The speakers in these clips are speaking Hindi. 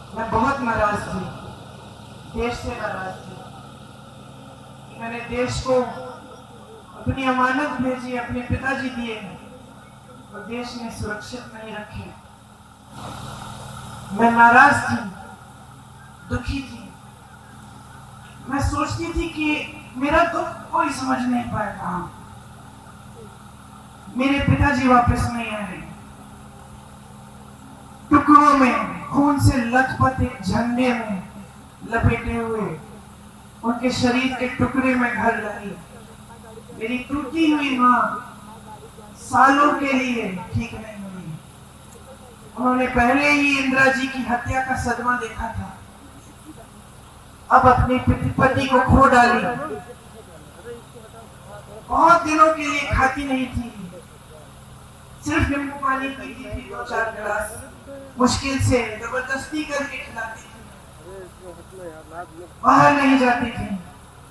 मैं बहुत नाराज थी, देश से नाराज थी। मैंने देश को अपनी अमानत भेजी, अपने पिताजी दिए और देश ने सुरक्षित नहीं रखे। मैं नाराज थी, दुखी थी। मैं सोचती थी कि मेरा दुख कोई समझ नहीं पाएगा। मेरे पिताजी वापस नहीं आए, टुकड़ों में खून से लथपथ एक झंडे में लपेटे हुए उनके शरीर के टुकड़े में घर लाई। मेरी टूटी हुई मां सालों के लिए ठीक नहीं हुई। उन्होंने पहले ही इंदिरा जी की हत्या का सदमा देखा था, अब अपने पति को खो डाली। बहुत दिनों के लिए खाती नहीं थी, सिर्फ नींबू पानी पीती थी, 2-4 गिलास, मुश्किल से जबरदस्ती करके खिलाती थी। बाहर नहीं जाती थी,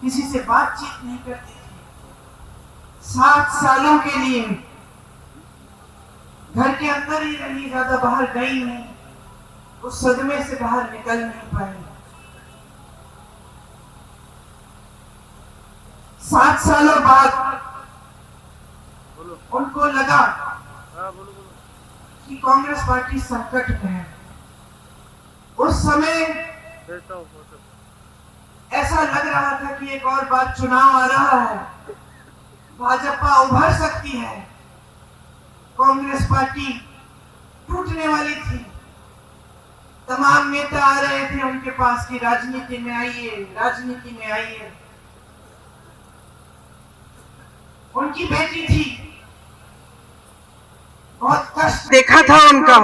किसी से बातचीत नहीं करती थी। 7 सालों के लिए घर के अंदर ही रही, ज्यादा बाहर गई नहीं। उस सदमे से बाहर निकल नहीं पाई। 7 सालों बाद उनको लगा कि कांग्रेस पार्टी संकट में है। उस समय ऐसा लग रहा था कि एक और बार चुनाव आ रहा है, भाजपा उभर सकती है, कांग्रेस पार्टी टूटने वाली थी। तमाम नेता आ रहे थे उनके पास कि राजनीति में आइए, राजनीति में आइए। उनकी बेटी थी, बहुत कष्ट देखा था उनका।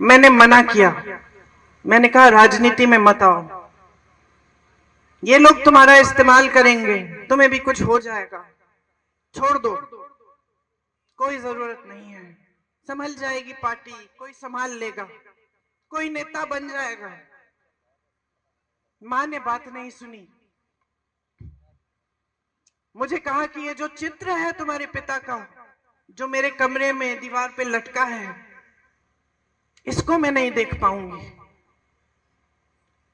मैंने मना किया, मैंने कहा राजनीति में मत आओ, ये लोग तुम्हारा इस्तेमाल करेंगे, तुम्हें भी कुछ हो जाएगा, छोड़ दो, कोई जरूरत नहीं है, संभल जाएगी पार्टी, कोई संभाल लेगा, कोई नेता बन जाएगा। मां ने बात नहीं सुनी। मुझे कहा कि ये जो चित्र है तुम्हारे पिता का, जो मेरे कमरे में दीवार पे लटका है, इसको मैं नहीं देख पाऊंगी।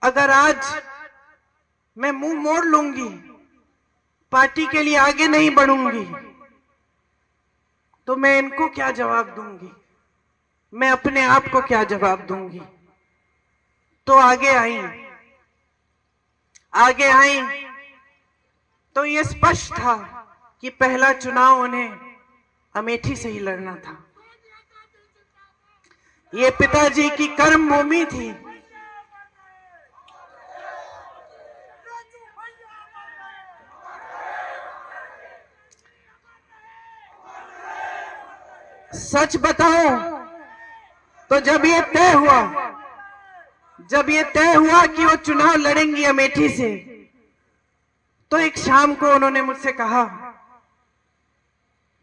अगर आज मैं मुंह मोड़ लूंगी, पार्टी के लिए आगे नहीं बढ़ूंगी, तो मैं इनको क्या जवाब दूंगी, मैं अपने आप को क्या जवाब दूंगी। तो आगे आई तो ये स्पष्ट था कि पहला चुनाव उन्हें अमेठी से ही लड़ना था। ये पिताजी की कर्म भूमि थी। सच बताओ तो जब ये तय हुआ कि वो चुनाव लड़ेंगी अमेठी से, तो एक शाम को उन्होंने मुझसे कहा,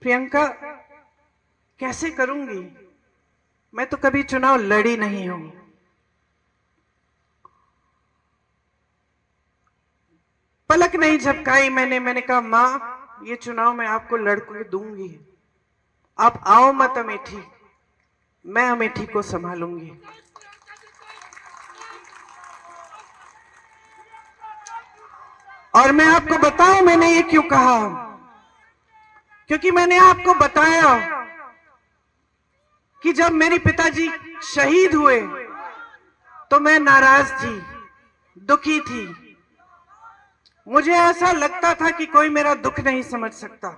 प्रियंका कैसे करूंगी, मैं तो कभी चुनाव लड़ी नहीं हूं। पलक नहीं झपकाई मैंने कहा मां, ये चुनाव मैं आपको लड़के दूंगी, आप आओ मत अमेठी, मैं अमेठी को संभालूंगी। और मैं आपको बताऊं मैंने ये क्यों कहा, क्योंकि मैंने आपको बताया कि जब मेरे पिताजी शहीद हुए तो मैं नाराज थी, दुखी थी। मुझे ऐसा लगता था कि कोई मेरा दुख नहीं समझ सकता।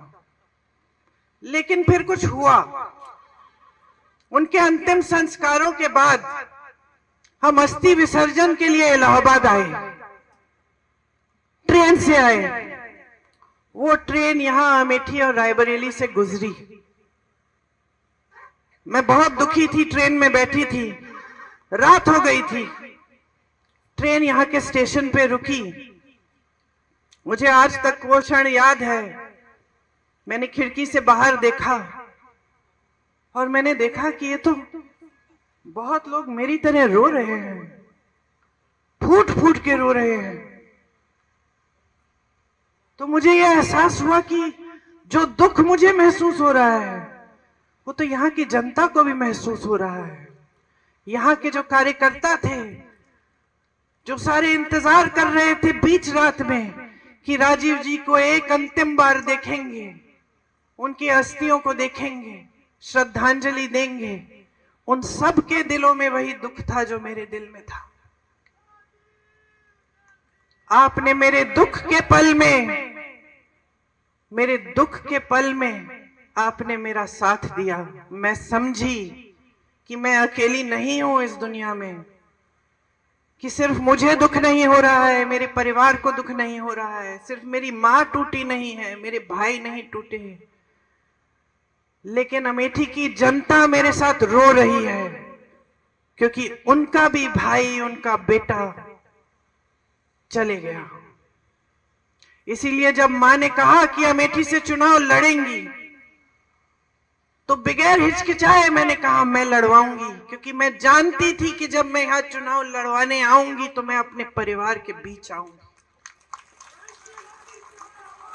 लेकिन फिर कुछ हुआ। उनके अंतिम संस्कारों के बाद हम अस्थि विसर्जन के लिए इलाहाबाद आए, ट्रेन से आए। वो ट्रेन यहां अमेठी और रायबरेली से गुजरी। मैं बहुत दुखी थी, ट्रेन में बैठी थी, रात हो गई थी। ट्रेन यहां के स्टेशन पे रुकी। मुझे आज तक वो क्षण याद है। मैंने खिड़की से बाहर देखा और मैंने देखा कि ये तो बहुत लोग मेरी तरह रो रहे हैं, फूट फूट के रो रहे हैं। तो मुझे यह एहसास हुआ कि जो दुख मुझे महसूस हो रहा है वो तो यहाँ की जनता को भी महसूस हो रहा है। यहाँ के जो कार्यकर्ता थे, जो सारे इंतजार कर रहे थे बीच रात में कि राजीव जी को एक अंतिम बार देखेंगे, उनकी अस्थियों को देखेंगे, श्रद्धांजलि देंगे, उन सब के दिलों में वही दुख था जो मेरे दिल में था। आपने मेरे दुख के पल में आपने मेरा साथ दिया। मैं समझी कि मैं अकेली नहीं हूं इस दुनिया में, कि सिर्फ मुझे दुख नहीं हो रहा है, मेरे परिवार को दुख नहीं हो रहा है, सिर्फ मेरी मां टूटी नहीं है, मेरे भाई नहीं टूटे हैं, लेकिन अमेठी की जनता मेरे साथ रो रही है, क्योंकि उनका भी भाई, उनका बेटा चले गया। इसीलिए जब मां ने कहा कि अमेठी से चुनाव लड़ेंगी, तो बगैर हिचकिचाए मैंने कहा मैं लड़वाऊंगी, क्योंकि मैं जानती थी कि जब मैं यहां चुनाव लड़वाने आऊंगी तो मैं अपने परिवार के बीच आऊंगी।